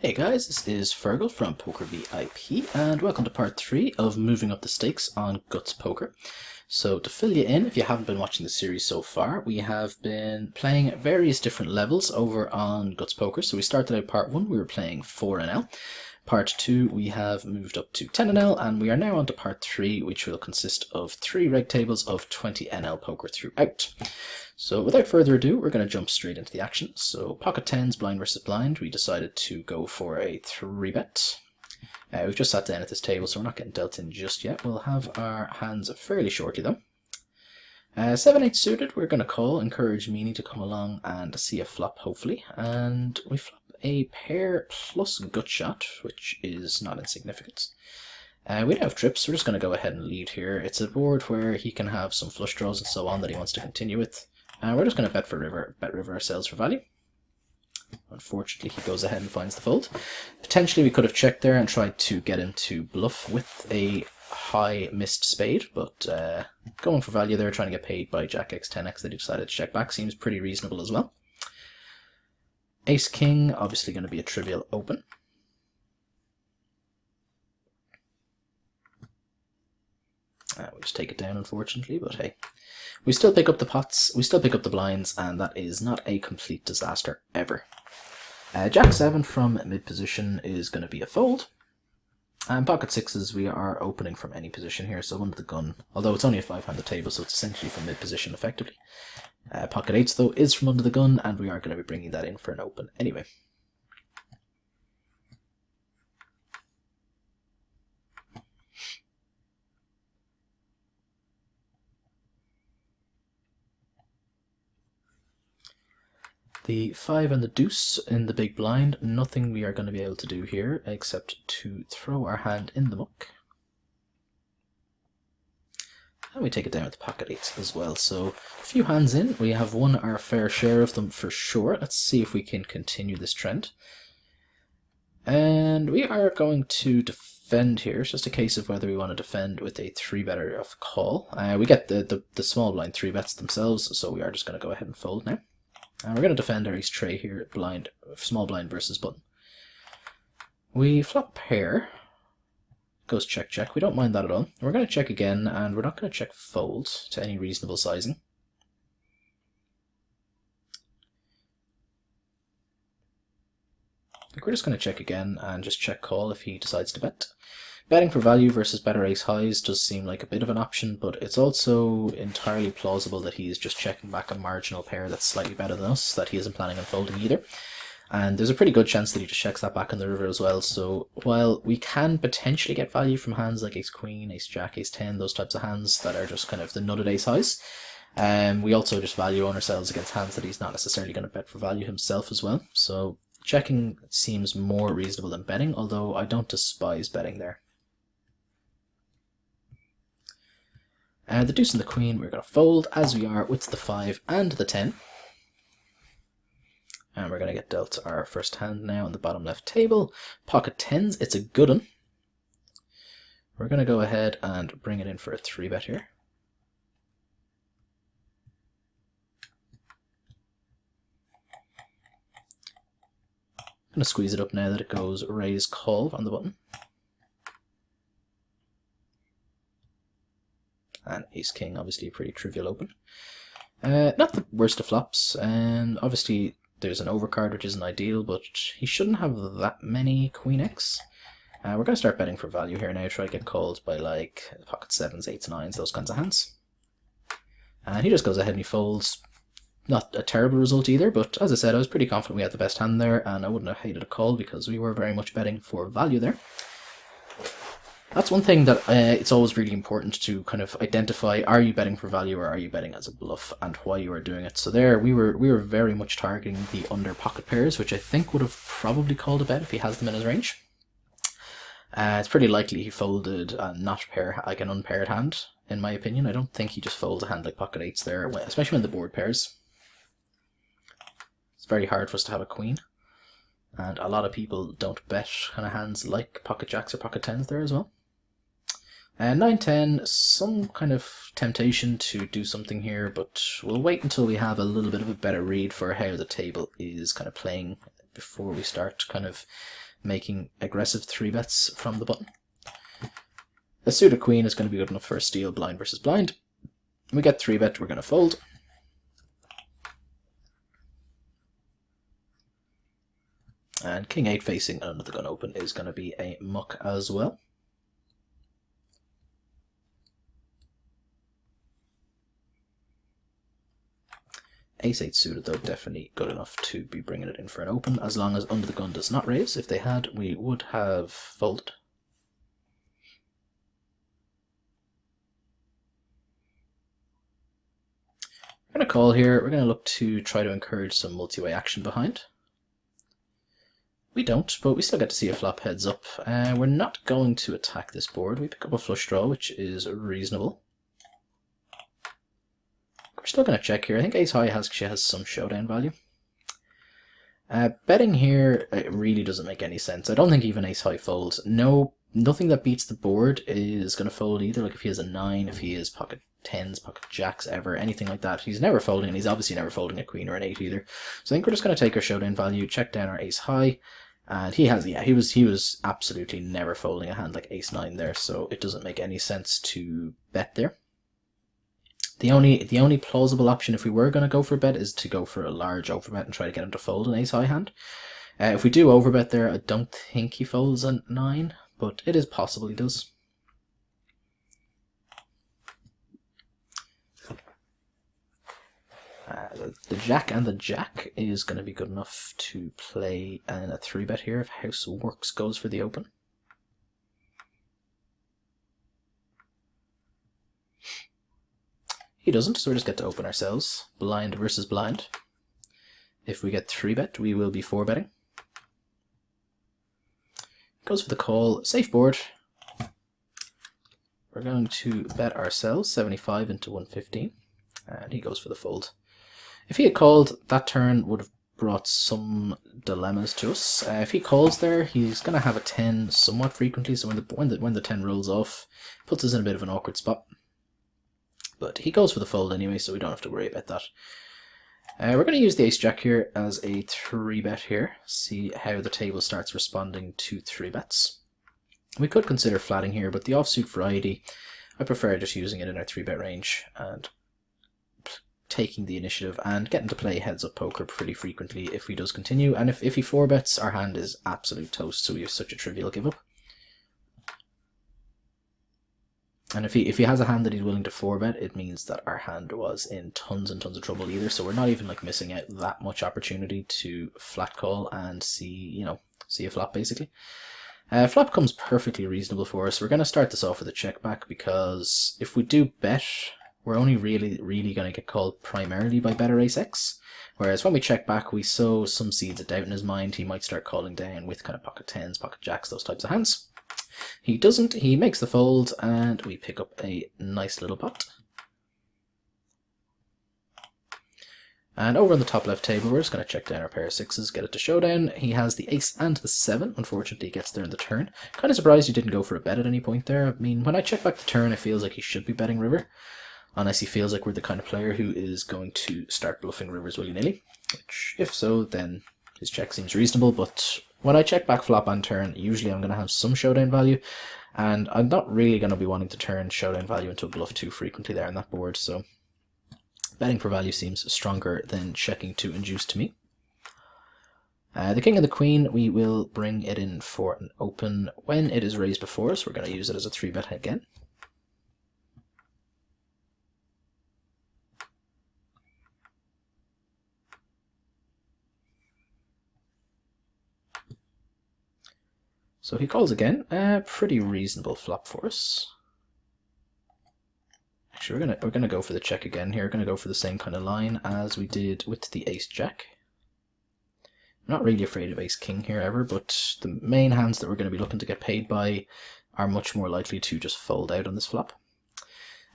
Hey guys, this is Fergal from Poker VIP, and welcome to part 3 of moving up the stakes on Guts Poker. So to fill you in, if you haven't been watching the series so far, we have been playing at various different levels over on Guts Poker. So we started out part 1, we were playing 4NL. Part 2, we have moved up to 10NL, and we are now on to part 3, which will consist of 3 reg tables of 20NL poker throughout. So without further ado, we're going to jump straight into the action. So pocket 10s, blind versus blind, we decided to go for a 3-bet. We've just sat down at this table, so we're not getting dealt in just yet. We'll have our hands fairly shortly though. 7-8 suited, we're going to call, encourage Meanie to come along and see a flop hopefully. And we flop a pair plus gut shot, which is not insignificant. We don't have trips, we're just going to go ahead and lead here. It's a board where he can have some flush draws and so on that he wants to continue with. We're just going to bet river ourselves for value. Unfortunately, he goes ahead and finds the fold. Potentially we could have checked there and tried to get him to bluff with a high missed spade, but going for value there, trying to get paid by Jack X, 10X that he decided to check back seems pretty reasonable as well. Ace King, obviously going to be a trivial open. We'll just take it down, unfortunately, but hey. We still pick up the pots, we still pick up the blinds, and that is not a complete disaster ever. Jack 7 from mid position is going to be a fold. And pocket 6s, we are opening from any position here, so under the gun, although it's only a 5-handed table, so it's essentially from mid position effectively. Pocket 8s, though, is from under the gun, and we are going to be bringing that in for an open anyway. The 5 and the deuce in the big blind, nothing we are going to be able to do here except to throw our hand in the muck. And we take it down with the pocket 8s as well. So a few hands in, we have won our fair share of them for sure. Let's see if we can continue this trend. And we are going to defend here. It's just a case of whether we want to defend with a 3-better of call. We get the small blind 3-bets themselves, so we are just going to go ahead and fold now. And we're going to defend our ace tray here, blind, small blind versus button. We flop pair, goes check check, we don't mind that at all. We're going to check again, and we're not going to check fold to any reasonable sizing. I think we're just going to check again and just check call if he decides to bet. Betting for value versus better ace highs does seem like a bit of an option, but it's also entirely plausible that he is just checking back a marginal pair that's slightly better than us, that he isn't planning on folding either. And there's a pretty good chance that he just checks that back on the river as well, so while we can potentially get value from hands like ace queen, ace jack, ace 10, those types of hands that are just kind of the nutted ace highs, we also just value on ourselves against hands that he's not necessarily going to bet for value himself as well. So checking seems more reasonable than betting, although I don't despise betting there. The deuce and the queen we're going to fold, as we are with the 5 and the 10. And we're going to get dealt our first hand now on the bottom left table. Pocket 10s, it's a good one. We're going to go ahead and bring it in for a 3-bet here. I'm going to squeeze it up now that it goes raise call on the button. And ace king, obviously a pretty trivial open. Not the worst of flops, and obviously there's an overcard which isn't ideal, but he shouldn't have that many queen x. We're going to start betting for value here now, try to get called by like pocket 7s, 8s, 9s, those kinds of hands. And he just goes ahead and he folds. Not a terrible result either, but as I said, I was pretty confident we had the best hand there, and I wouldn't have hated a call because we were very much betting for value there. That's one thing that it's always really important to kind of identify, are you betting for value or are you betting as a bluff, and why you are doing it. So there we were very much targeting the under pocket pairs, which I think would have probably called a bet if he has them in his range. It's pretty likely he folded a not pair, like an unpaired hand, in my opinion. I don't think he just folds a hand like pocket 8s there, especially when the board pairs. It's very hard for us to have a queen, and a lot of people don't bet kind of hands like pocket jacks or pocket 10s there as well. 9-10, some kind of temptation to do something here, but we'll wait until we have a little bit of a better read for how the table is kind of playing before we start kind of making aggressive 3-bets from the button. A suited queen is going to be good enough for a steal blind versus blind. We get 3-bet, we're going to fold. And king 8 facing under the gun open is going to be a muck as well. Ace 8 suited though, definitely good enough to be bringing it in for an open, as long as under the gun does not raise. If they had, we would have folded. We're going to call here. We're going to look to try to encourage some multi-way action behind. We don't, but we still get to see a flop heads up. We're not going to attack this board. We pick up a flush draw, which is reasonable. We're still going to check here. I think ace high actually has some showdown value. Betting here, it really doesn't make any sense. I don't think even ace high folds. Nothing that beats the board is going to fold either. Like if he has a 9, if he has pocket 10s, pocket jacks ever, anything like that. He's never folding, and he's obviously never folding a queen or an 8 either. So I think we're just going to take our showdown value, check down our ace high, and he has, yeah, he was absolutely never folding a hand like ace 9 there, so it doesn't make any sense to bet there. The only plausible option if we were going to go for a bet is to go for a large overbet and try to get him to fold an ace high hand. If we do overbet there, I don't think he folds a 9, but it is possible he does. The jack and the jack is going to be good enough to play in a 3-bet here if house works goes for the open. He doesn't, so we just get to open ourselves. Blind versus blind. If we get 3-bet, we will be 4-betting. Goes for the call. Safe board. We're going to bet ourselves 75 into 115, and he goes for the fold. If he had called, that turn would have brought some dilemmas to us. If he calls there, he's going to have a 10 somewhat frequently, so when the 10 rolls off, puts us in a bit of an awkward spot. But he goes for the fold anyway, so we don't have to worry about that. We're going to use the ace-jack here as a 3-bet here, see how the table starts responding to 3-bets. We could consider flatting here, but the offsuit variety, I prefer just using it in our 3-bet range and taking the initiative and getting to play heads-up poker pretty frequently if he does continue. And if he 4-bets, our hand is absolute toast, so we have such a trivial give-up. And if he has a hand that he's willing to 4-bet, it means that our hand was in tons and tons of trouble either. So we're not even like missing out that much opportunity to flat call and see a flop basically. Flop comes perfectly reasonable for us. We're going to start this off with a check back because if we do bet, we're only really going to get called primarily by better ace-x. Whereas when we check back, we sow some seeds of doubt in his mind. He might start calling down with kind of pocket 10s, pocket jacks, those types of hands. He doesn't, he makes the fold, and we pick up a nice little pot. And over on the top left table, we're just going to check down our pair of 6s, get it to showdown. He has the ace and the 7, unfortunately he gets there in the turn. Kind of surprised he didn't go for a bet at any point there. I mean, when I check back the turn, it feels like he should be betting river. Unless he feels like we're the kind of player who is going to start bluffing rivers willy-nilly. Which, if so, then his check seems reasonable, but when I check back flop on turn, usually I'm going to have some showdown value, and I'm not really going to be wanting to turn showdown value into a bluff too frequently there on that board, so betting for value seems stronger than checking to induce to me. The king and the queen, we will bring it in for an open when it is raised before us. We're going to use it as a 3-bet again. So he calls again, pretty reasonable flop for us. Actually, we're gonna go for the check again here. We're gonna go for the same kind of line as we did with the ace-jack. I'm not really afraid of ace-king here ever, but the main hands that we're going to be looking to get paid by are much more likely to just fold out on this flop.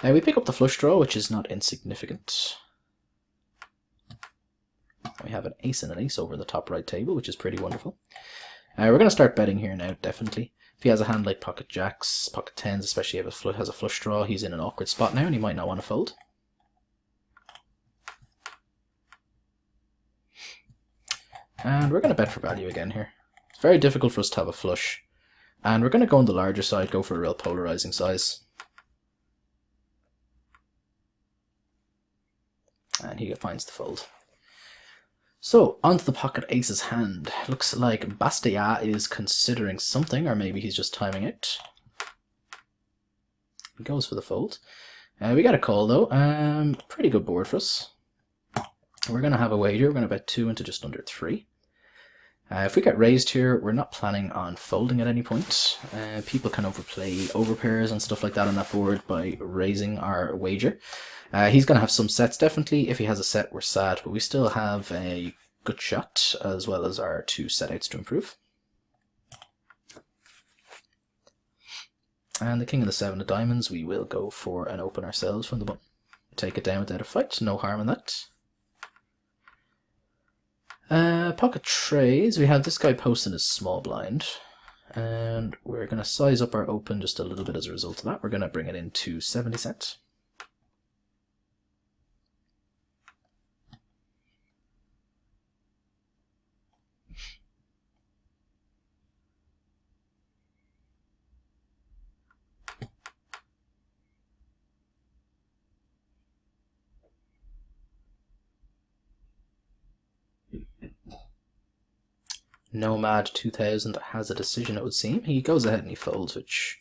We pick up the flush draw, which is not insignificant. We have an ace and an ace over the top right table, which is pretty wonderful. We're going to start betting here now, definitely. If he has a hand like pocket jacks, pocket 10s, especially if he has a flush draw, he's in an awkward spot now and he might not want to fold. And we're going to bet for value again here. It's very difficult for us to have a flush. And we're going to go on the larger side, go for a real polarizing size. And he finds the fold. So, onto the pocket aces hand. Looks like Bastia is considering something, or maybe he's just timing it. He goes for the fold. We got a call though. Pretty good board for us. We're going to have a wager. We're going to bet 2 into just under 3. If we get raised here, we're not planning on folding at any point. People can overplay overpairs and stuff like that on that board by raising our wager. He's going to have some sets, definitely. If he has a set, we're sad, but we still have a good shot, as well as our 2 setouts to improve. And the king and the 7 of diamonds, we will go for an open ourselves from the button. Take it down without a fight, no harm in that. Pocket trays, we have this guy posting his small blind. And we're going to size up our open just a little bit as a result of that. We're going to bring it into 70 cent. Nomad 2000 has a decision, it would seem. He goes ahead and he folds, which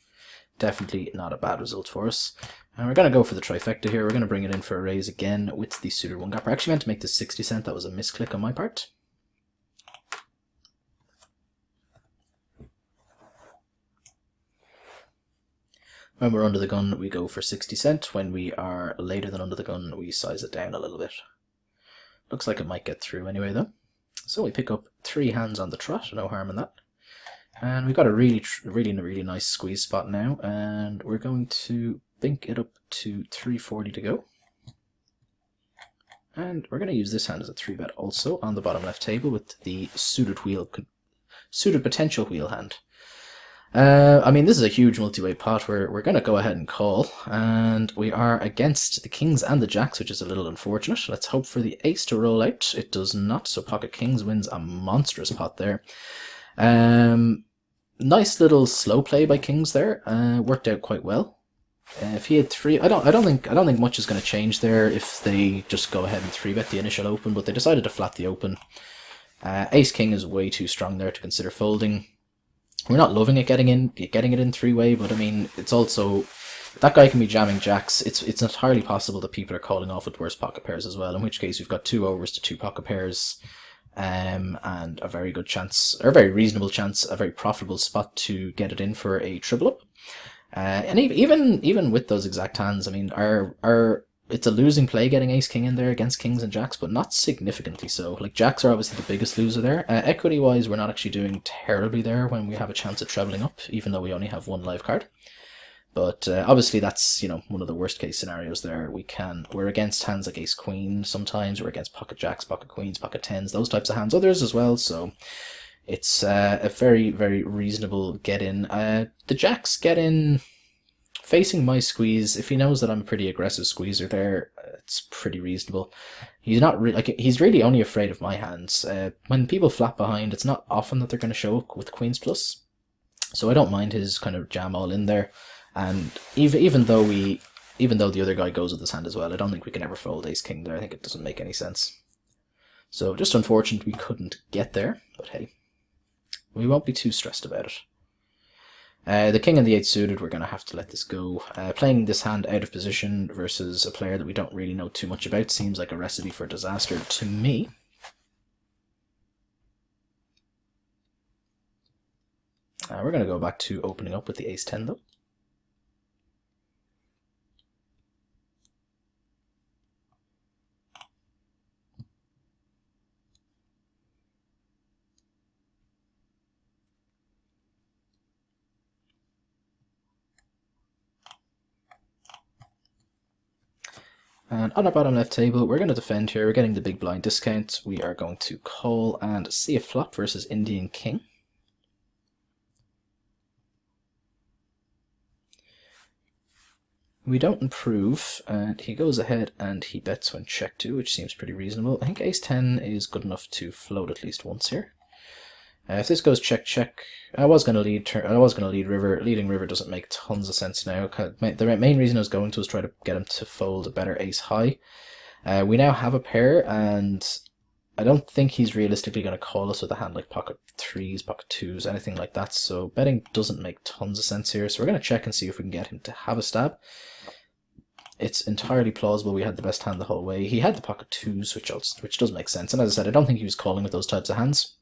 definitely not a bad result for us. And we're going to go for the trifecta here. We're going to bring it in for a raise again with the suited 1 gap. I actually meant to make this 60 cent. That was a misclick on my part. When we're under the gun, we go for 60 cent. When we are later than under the gun, we size it down a little bit. Looks like it might get through anyway, though. So we pick up 3 hands on the trot, no harm in that. And we've got a really nice squeeze spot now, and we're going to bink it up to 340 to go. And we're going to use this hand as a 3-bet also on the bottom left table with the suited potential wheel hand. I mean, this is a huge multi-way pot. We're going to go ahead and call, and we are against the kings and the jacks, which is a little unfortunate. Let's hope for the ace to roll out. It does not, so pocket kings wins a monstrous pot there. Nice little slow play by kings there. Worked out quite well. If he had 3, I don't think much is going to change there if they just go ahead and 3-bet the initial open, but they decided to flat the open. Ace king is way too strong there to consider folding. We're not loving it getting it in 3-way, but I mean, it's also, that guy can be jamming jacks. It's entirely possible that people are calling off with worse pocket pairs as well, in which case we've got 2 overs to 2 pocket pairs, and a very good chance, or a very reasonable chance, a very profitable spot to get it in for a triple up. And even with those exact hands, I mean, it's a losing play getting ace king in there against kings and jacks, but not significantly so. Like, jacks are obviously the biggest loser there. Equity wise, we're not actually doing terribly there when we have a chance of trebling up, even though we only have 1 live card. But obviously that's, you know, one of the worst case scenarios there. We're against hands like ace queen sometimes, we're against pocket jacks, pocket queens, pocket tens, those types of hands, others as well, so it's a very, very reasonable get in. The jacks get in facing my squeeze. If he knows that I'm a pretty aggressive squeezer there, it's pretty reasonable. He's not he's really only afraid of my hands. When people flap behind, it's not often that they're going to show up with queens plus, so I don't mind his kind of jam all in there. And even though the other guy goes with his hand as well, I don't think we can ever fold ace king there. I think it doesn't make any sense. So just unfortunate we couldn't get there, but hey, we won't be too stressed about it. The king and the 8 suited, we're going to have to let this go. Playing this hand out of position versus a player that we don't really know too much about seems like a recipe for disaster to me. We're going to go back to opening up with the ace 10 though. And on our bottom left table, we're going to defend here. We're getting the big blind discount. We are going to call and see a flop versus Indian king. We don't improve, and he goes ahead and he bets when check 2, which seems pretty reasonable. I think ace 10 is good enough to float at least once here. If this goes check check, I was going to lead turn. I was going to lead river. Leading river doesn't make tons of sense now. The main reason I was going to was try to get him to fold a better ace high. We now have a pair, and I don't think he's realistically going to call us with a hand like pocket threes, pocket twos, anything like that. So betting doesn't make tons of sense here. So we're going to check and see if we can get him to have a stab. It's entirely plausible we had the best hand the whole way. He had the pocket twos, which does make sense. And as I said, I don't think he was calling with those types of hands.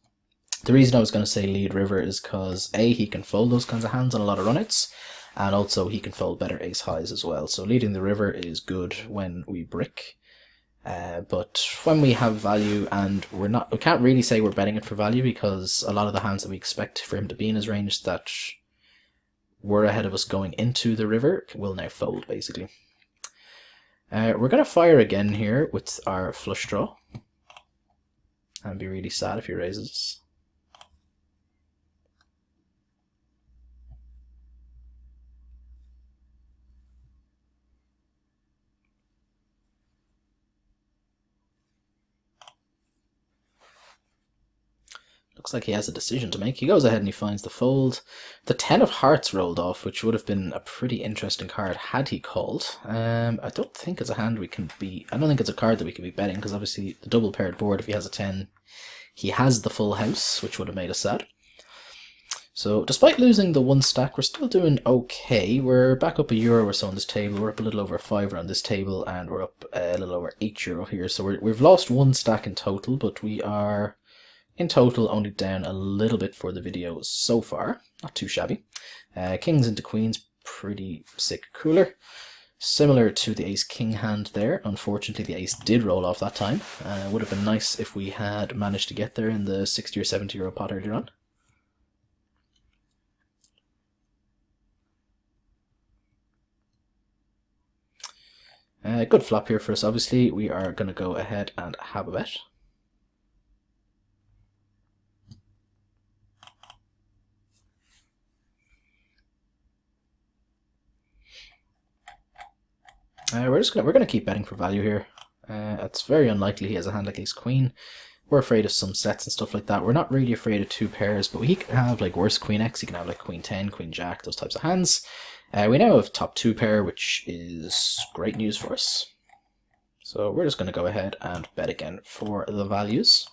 The reason I was going to say lead river is because A, he can fold those kinds of hands on a lot of runouts, and also he can fold better ace highs as well. So leading the river is good when we brick. But when we have value, and we can't really say we're betting it for value, because a lot of the hands that we expect for him to be in his range that were ahead of us going into the river will now fold, basically. We're going to fire again here with our flush draw, and be really sad if he raises. Looks like he has a decision to make. He goes ahead and he finds the fold. The 10 of hearts rolled off, which would have been a pretty interesting card had he called. I don't think it's a hand we can be... I don't think it's a card that we can be betting, because obviously the double paired board, if he has a 10, he has the full house, which would have made us sad. So despite losing the one stack, we're still doing okay. We're back up €1 or so on this table. We're up a little over €5 on this table, and we're up a little over €8 here. So we've lost one stack in total, but we are... in total, only down a little bit for the video so far. Not too shabby. Kings into queens, pretty sick cooler. Similar to the ace-king hand there. Unfortunately, the ace did roll off that time. It would have been nice if we had managed to get there in the 60 or 70 euro pot earlier on. Good flop here for us, obviously. We are going to go ahead and have a bet. We're gonna keep betting for value here. It's very unlikely he has a hand like ace queen. We're afraid of some sets and stuff like that. We're not really afraid of two pairs, but he can have like worse queen x. He can have like queen 10, queen jack, those types of hands. We now have top two pair, which is great news for us. So we're just gonna go ahead and bet again for the values.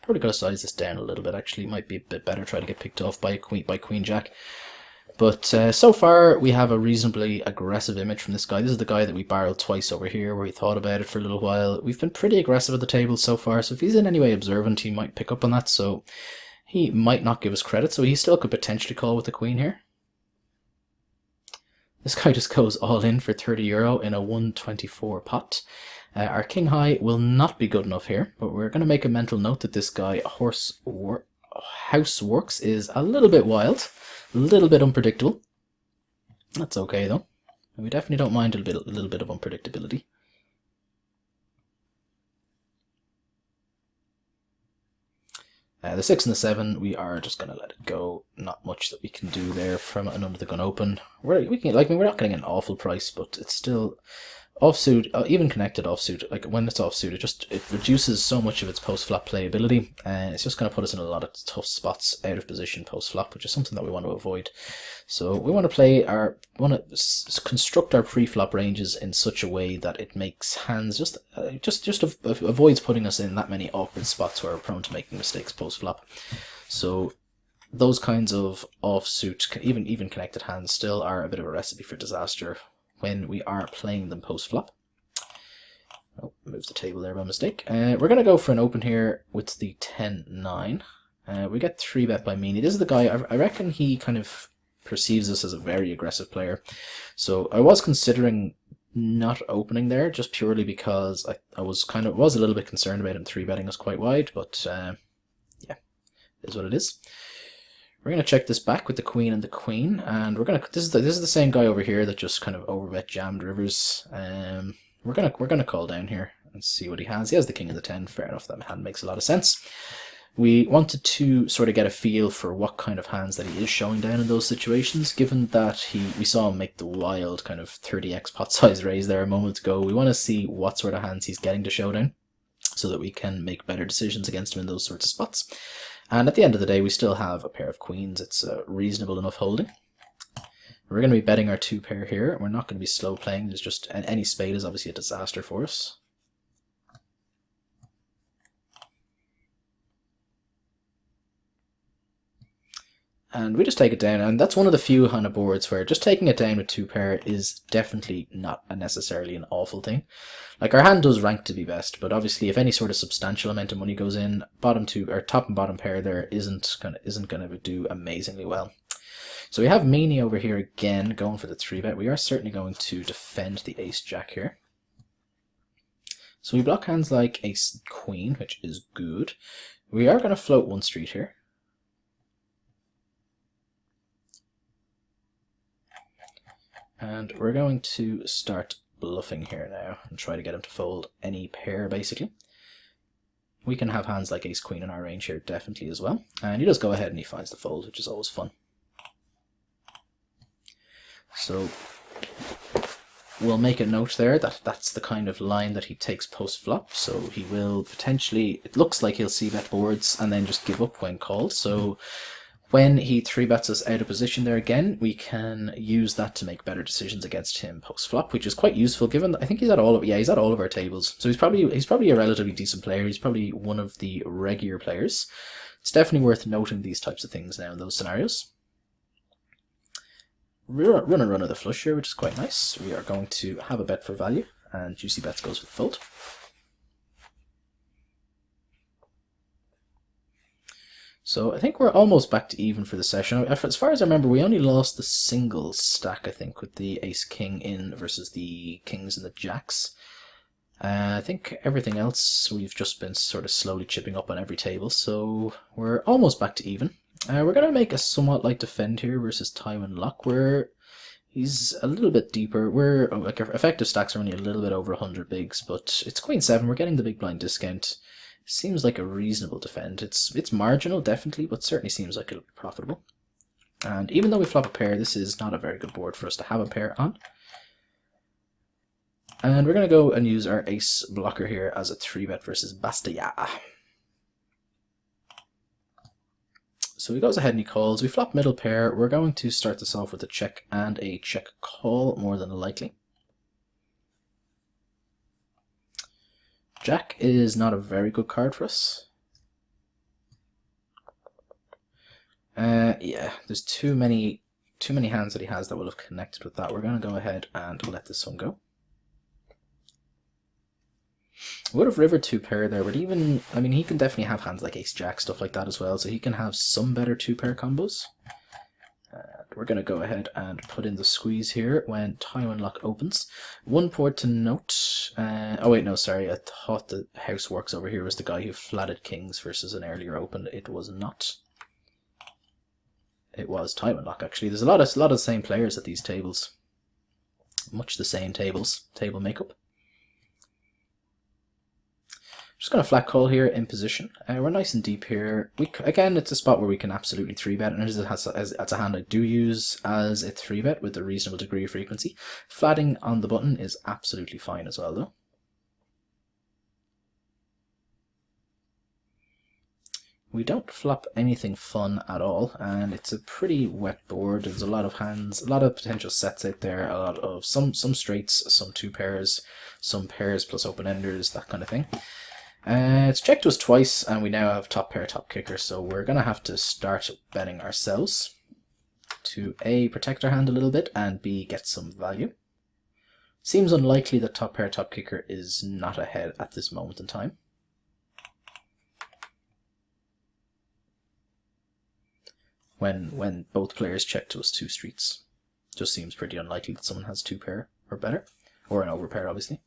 Probably got to size this down a little bit. Actually, it might be a bit better try to get picked off by queen jack. But so far we have a reasonably aggressive image from this guy. This is the guy that we barreled twice over here, where he thought about it for a little while. We've been pretty aggressive at the table so far, so if he's in any way observant, he might pick up on that. So he might not give us credit. So he still could potentially call with the queen here. This guy just goes all in for €30 in a 124 pot. Our king high will not be good enough here, but we're going to make a mental note that this guy house works is a little bit wild, a little bit unpredictable. That's okay though. We definitely don't mind a little bit of unpredictability. The 6 and the 7, we are just going to let it go. Not much that we can do there from an under the gun open. We're not getting an awful price, but it's still offsuit, even connected offsuit. Like when it's offsuit, it reduces so much of its post flop playability, and it's just going to put us in a lot of tough spots out of position post flop, which is something that we want to avoid. So we want to construct our pre-flop ranges in such a way that it makes hands just avoids putting us in that many awkward spots where we're prone to making mistakes post flop. So those kinds of offsuit, even connected hands, still are a bit of a recipe for disaster when we are playing them post flop. Oh, moves the table there by mistake. We're going to go for an open here with the 10-9. We get 3-bet by Meany. This is the guy, I reckon he kind of perceives us as a very aggressive player. So I was considering not opening there, just purely because I was a little bit concerned about him 3-betting us quite wide, but yeah, it is what it is. We're going to check this back with the queen and the queen, and this is the same guy over here that just kind of overbet jammed rivers. We're gonna call down here and see what he has. He has the king and the 10. Fair enough, that hand makes a lot of sense. We wanted to sort of get a feel for what kind of hands that he is showing down in those situations, given that we saw him make the wild kind of 30x pot size raise there a moment ago. We want to see what sort of hands he's getting to showdown so that we can make better decisions against him in those sorts of spots. And at the end of the day, we still have a pair of queens. It's a reasonable enough holding. We're going to be betting our 2 pair here. We're not going to be slow playing. There's just any spade is obviously a disaster for us. And we just take it down, and that's one of the few kind of boards where just taking it down with 2 pair is definitely not necessarily an awful thing. Like, our hand does rank to be best, but obviously if any sort of substantial amount of money goes in, bottom 2 or top and bottom pair there isn't gonna do amazingly well. So we have Meanie over here again going for the 3-bet. We are certainly going to defend the ace jack here. So we block hands like ace queen, which is good. We are going to float 1 street here. And we're going to start bluffing here now and try to get him to fold any pair, basically. We can have hands like ace queen in our range here, definitely, as well. And he does go ahead and he finds the fold, which is always fun. So we'll make a note there that that's the kind of line that he takes post-flop. So he will potentially, it looks like he'll c-bet boards and then just give up when called. So when he 3-bets us out of position there again, we can use that to make better decisions against him post-flop, which is quite useful given that I think he's at all of our tables. So he's probably a relatively decent player. He's probably one of the regular players. It's definitely worth noting these types of things now in those scenarios. Run of the flush here, which is quite nice. We are going to have a bet for value, and Juicy Bets goes for the fold. So I think we're almost back to even for the session. As far as I remember, we only lost the singles stack, I think, with the ace-king in versus the kings and the jacks. I think everything else we've just been sort of slowly chipping up on every table, so we're almost back to even. We're going to make a somewhat light defend here versus Tywin Lock, where he's a little bit deeper. We're like, our effective stacks are only a little bit over 100 bigs, but it's Queen 7. We're getting the big blind discount. Seems like a reasonable defend. It's marginal, definitely, but certainly seems like it'll be profitable. And even though we flop a pair, this is not a very good board for us to have a pair on. And we're going to go and use our ace blocker here as a 3-bet versus Bastia. So he goes ahead and he calls. We flop middle pair. We're going to start this off with a check and a check call, more than likely. Jack is not a very good card for us. Yeah, there's too many hands that he has that will have connected with that. We're going to go ahead and let this one go. Would have river 2 pair there, but even, I mean, he can definitely have hands like ace jack, stuff like that as well, so he can have some better 2 pair combos. We're going to go ahead and put in the squeeze here when Tywin Lock opens. One point to note, oh wait, no, sorry, I thought the house works over here was the guy who flatted kings versus an earlier open. It was not. It was Tywin Lock, actually. There's a lot of the same players at these tables. Much the same table makeup. Just going to flat call here in position. We're nice and deep here. Again, it's a spot where we can absolutely 3-bet, and it's a hand I do use as a 3-bet with a reasonable degree of frequency. Flatting on the button is absolutely fine as well, though. We don't flop anything fun at all, and it's a pretty wet board. There's a lot of hands, a lot of potential sets out there, a lot of some straights, some 2 pairs, some pairs plus open-enders, that kind of thing. It's checked to us twice, and we now have top pair, top kicker, so we're going to have to start betting ourselves to A, protect our hand a little bit, and B, get some value. Seems unlikely that top pair, top kicker is not ahead at this moment in time. When both players check to us 2 streets. Just seems pretty unlikely that someone has 2 pair or better, or an overpair, obviously.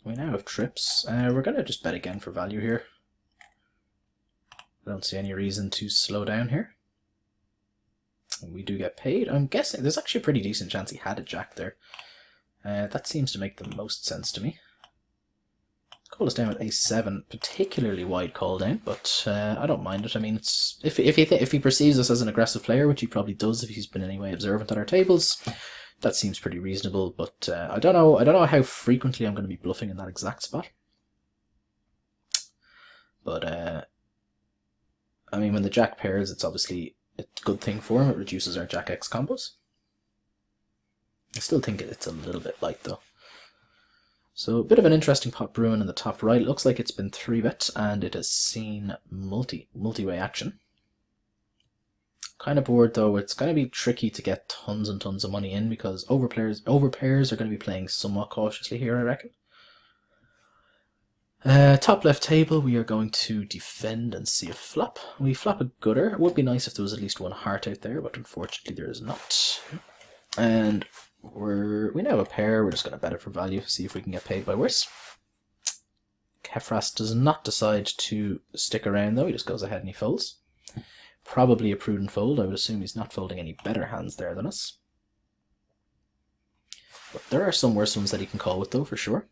We now have trips. We're going to just bet again for value here. I don't see any reason to slow down here. We do get paid. I'm guessing there's actually a pretty decent chance he had a jack there. That seems to make the most sense to me. Call us down with a7, particularly wide call down, but I don't mind it. I mean, it's if he perceives us as an aggressive player, which he probably does if he's been in any way observant at our tables, that seems pretty reasonable. But I don't know how frequently I'm going to be bluffing in that exact spot. But I mean, when the jack pairs, it's obviously a good thing for him. It reduces our jack X combos. I still think it's a little bit light though. So a bit of an interesting pot brewing in the top right. It looks like it's been 3-bet and it has seen multi-way action. Kind of bored though. It's going to be tricky to get tons and tons of money in because over pairs are going to be playing somewhat cautiously here, I reckon. Top left table, we are going to defend and see a flop. We flop a gutter. It would be nice if there was at least one heart out there, but unfortunately there is not. And we now have a pair. We're just going to bet it for value, see if we can get paid by worse. Kefras does not decide to stick around though. He just goes ahead and he folds. Probably a prudent fold. I would assume he's not folding any better hands there than us. But there are some worse ones that he can call with though, for sure.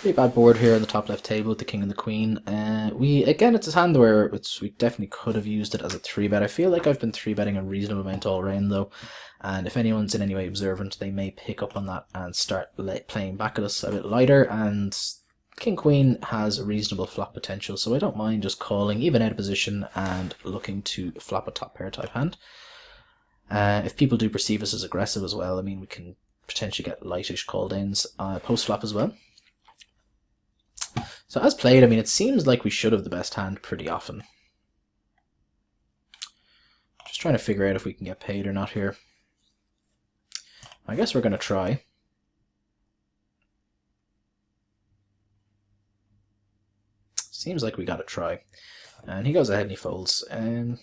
Pretty bad board here on the top left table with the king and the queen. Again, it's a hand where we definitely could have used it as a 3-bet. I feel like I've been 3-betting a reasonable amount all around though, and if anyone's in any way observant, they may pick up on that and start playing back at us a bit lighter. And king queen has a reasonable flop potential, so I don't mind just calling even out of position and looking to flop a top pair type hand. If people do perceive us as aggressive as well, I mean, we can potentially get lightish call downs post flop as well. So as played, I mean, it seems like we should have the best hand pretty often. Just trying to figure out if we can get paid or not here. I guess we're going to try. Seems like we got to try. And he goes ahead and he folds. I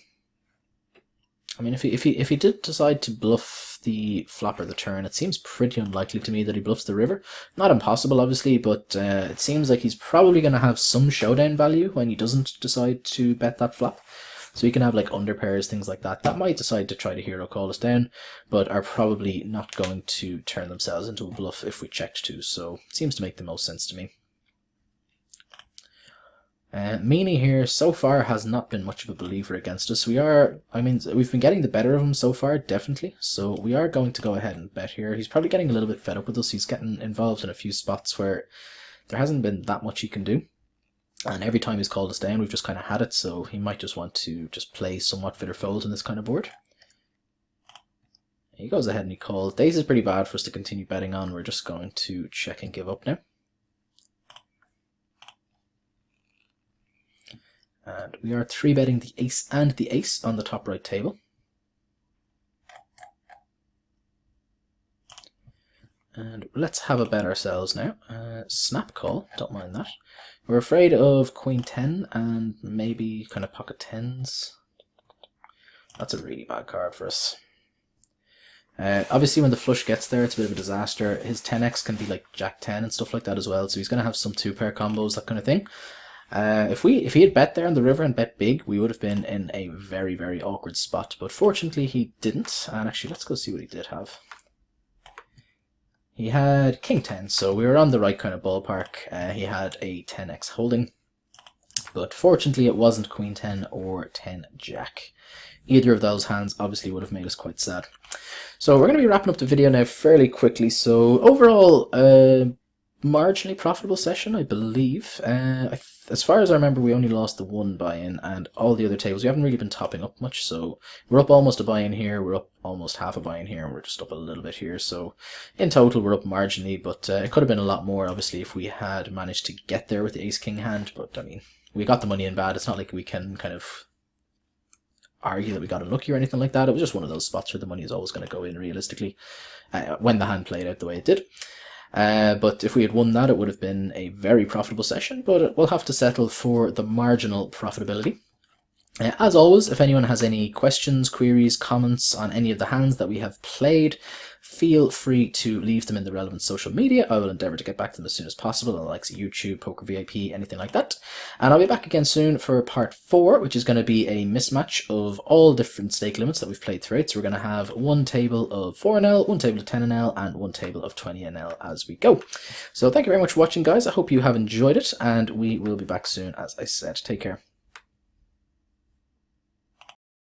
mean, if he did decide to bluff the flop or the turn, it seems pretty unlikely to me that he bluffs the river. Not impossible, obviously, but it seems like he's probably going to have some showdown value when he doesn't decide to bet that flop. So he can have like under pairs, things like that. That might decide to try to hero call us down, but are probably not going to turn themselves into a bluff if we checked to. So it seems to make the most sense to me. Meany here so far has not been much of a believer against us. We've been getting the better of him so far, definitely. So we are going to go ahead and bet here. He's probably getting a little bit fed up with us. He's getting involved in a few spots where there hasn't been that much he can do. And every time he's called us down, we've just kind of had it. So he might just want to just play somewhat fit or fold in this kind of board. He goes ahead and he calls. Days is pretty bad for us to continue betting on. We're just going to check and give up now. And we are 3-betting the ace and the ace on the top right table. And let's have a bet ourselves now. Snap call, don't mind that. We're afraid of queen 10 and maybe kind of pocket 10s. That's a really bad card for us. Obviously when the flush gets there, it's a bit of a disaster. His 10x can be like jack 10 and stuff like that as well, so he's going to have some 2-pair combos, that kind of thing. If he had bet there on the river and bet big, we would have been in a very, very awkward spot. But fortunately, he didn't. And actually, let's go see what he did have. He had king 10, so we were on the right kind of ballpark. He had a 10x holding. But fortunately, it wasn't queen 10 or 10 jack. Either of those hands obviously would have made us quite sad. So we're going to be wrapping up the video now fairly quickly. So overall, marginally profitable session, I believe. As far as I remember, we only lost the one buy-in, and all the other tables we haven't really been topping up much. So we're up almost a buy-in here, we're up almost half a buy-in here, and we're just up a little bit here. So in total we're up marginally, but it could have been a lot more obviously if we had managed to get there with the ace-king hand. But I mean, we got the money in bad. It's not like we can kind of argue that we got unlucky or anything like that. It was just one of those spots where the money is always going to go in realistically when the hand played out the way it did. But if we had won that, it would have been a very profitable session, but we'll have to settle for the marginal profitability. As always, if anyone has any questions, queries, comments on any of the hands that we have played, feel free to leave them in the relevant social media. I will endeavour to get back to them as soon as possible, on the likes of YouTube, Poker VIP, anything like that. And I'll be back again soon for part 4, which is going to be a mismatch of all different stake limits that we've played throughout. So we're going to have one table of 4NL, one table of 10NL, and one table of 20NL as we go. So thank you very much for watching, guys. I hope you have enjoyed it, and we will be back soon, as I said. Take care.